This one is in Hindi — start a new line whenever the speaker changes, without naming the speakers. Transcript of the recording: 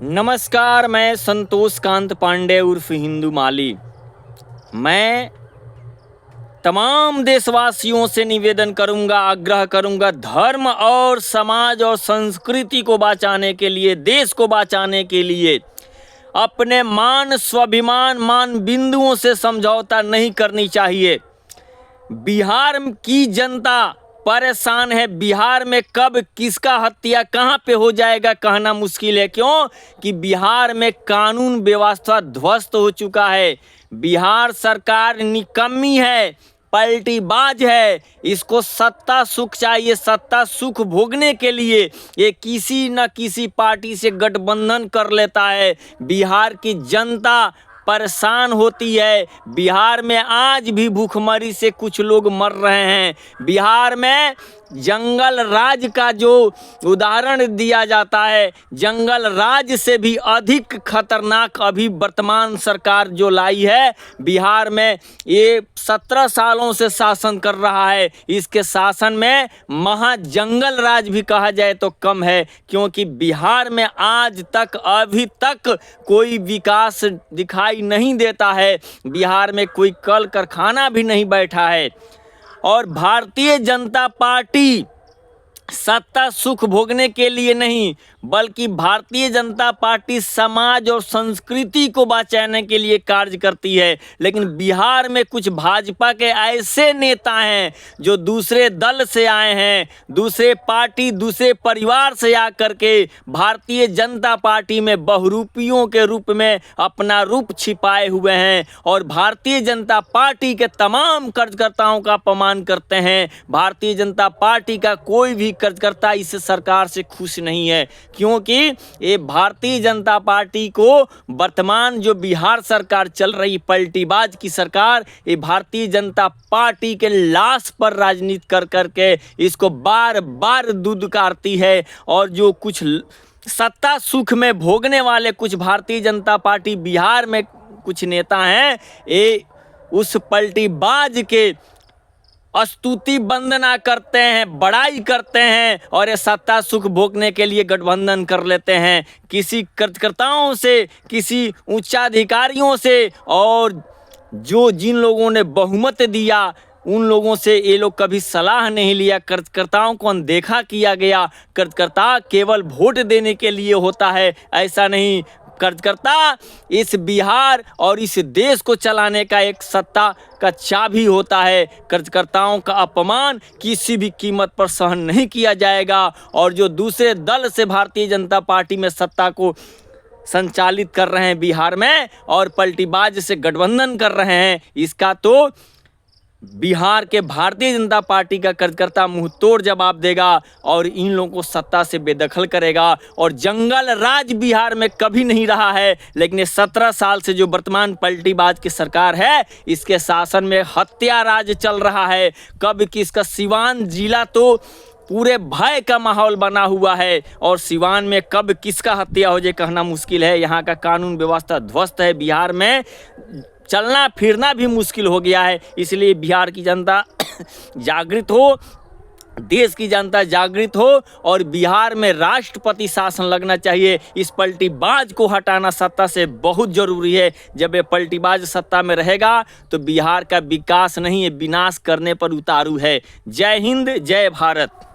नमस्कार, मैं संतोष कांत पांडे उर्फ हिंदू माली। मैं तमाम देशवासियों से निवेदन करूंगा, आग्रह करूंगा, धर्म और समाज और संस्कृति को बचाने के लिए, देश को बचाने के लिए अपने मान स्वाभिमान मान बिंदुओं से समझौता नहीं करनी चाहिए। बिहार की जनता परेशान है। बिहार में कब किसका हत्या कहाँ पे हो जाएगा कहना मुश्किल है। क्यों कि बिहार में कानून व्यवस्था ध्वस्त हो चुका है। बिहार सरकार निकम्मी है, पलटीबाज है। इसको सत्ता सुख चाहिए। सत्ता सुख भोगने के लिए ये किसी न किसी पार्टी से गठबंधन कर लेता है। बिहार की जनता परेशान होती है। बिहार में आज भी भूखमरी से कुछ लोग मर रहे हैं। बिहार में जंगल राज का जो उदाहरण दिया जाता है, जंगल राज से भी अधिक खतरनाक अभी वर्तमान सरकार जो लाई है। बिहार में ये 17 सालों से शासन कर रहा है। इसके शासन में महाजंगल राज भी कहा जाए तो कम है, क्योंकि बिहार में आज तक अभी तक कोई विकास दिखाई नहीं देता है। बिहार में कोई कल कारखाना भी नहीं बैठा है। और भारतीय जनता पार्टी सत्ता सुख भोगने के लिए नहीं, बल्कि भारतीय जनता पार्टी समाज और संस्कृति को बचाने के लिए कार्य करती है। लेकिन बिहार में कुछ भाजपा के ऐसे नेता हैं जो दूसरे दल से आए हैं, दूसरे पार्टी दूसरे परिवार से आकर के भारतीय जनता पार्टी में बहुरूपियों के रूप में अपना रूप छिपाए हुए हैं और भारतीय जनता पार्टी के तमाम कार्यकर्ताओं का अपमान करते हैं। भारतीय जनता पार्टी का कोई भी कार्यकर्ता इस सरकार से खुश नहीं है, क्योंकि ये भारतीय जनता पार्टी को वर्तमान जो बिहार सरकार चल रही पलटीबाज की सरकार, ये भारतीय जनता पार्टी के लाश पर राजनीति कर करके इसको बार बार दुदकारती है। और जो कुछ सत्ता सुख में भोगने वाले कुछ भारतीय जनता पार्टी बिहार में कुछ नेता हैं, ये उस पलटीबाज के स्तुति वंदना करते हैं, बड़ाई करते हैं और ये सत्ता सुख भोगने के लिए गठबंधन कर लेते हैं किसी कार्यकर्ताओं से, किसी उच्चाधिकारियों से। और जो जिन लोगों ने बहुमत दिया उन लोगों से ये लोग कभी सलाह नहीं लिया। कार्यकर्ताओं को अनदेखा किया गया। कार्यकर्ता केवल वोट देने के लिए होता है, ऐसा नहीं। कार्यकर्ता इस बिहार और इस देश को चलाने का एक सत्ता का चाबी होता है। कार्यकर्ताओं का अपमान किसी भी कीमत पर सहन नहीं किया जाएगा। और जो दूसरे दल से भारतीय जनता पार्टी में सत्ता को संचालित कर रहे हैं बिहार में और पलटीबाज से गठबंधन कर रहे हैं, इसका तो बिहार के भारतीय जनता पार्टी का कार्यकर्ता मुंह तोड़ जवाब देगा और इन लोगों को सत्ता से बेदखल करेगा। और जंगल राज बिहार में कभी नहीं रहा है, लेकिन ये 17 साल से जो वर्तमान पलटीबाज की सरकार है, इसके शासन में हत्या राज चल रहा है। कब किसका सिवान जिला तो पूरे भय का माहौल बना हुआ है और सिवान में कब किसका हत्या हो जाए कहना मुश्किल है। यहाँ का कानून व्यवस्था ध्वस्त है। बिहार में चलना फिरना भी मुश्किल हो गया है। इसलिए बिहार की जनता जागृत हो, देश की जनता जागृत हो और बिहार में राष्ट्रपति शासन लगना चाहिए। इस पलटीबाज को हटाना सत्ता से बहुत ज़रूरी है। जब ये पलटीबाज सत्ता में रहेगा तो बिहार का विकास नहीं है, विनाश करने पर उतारू है। जय हिंद, जय भारत।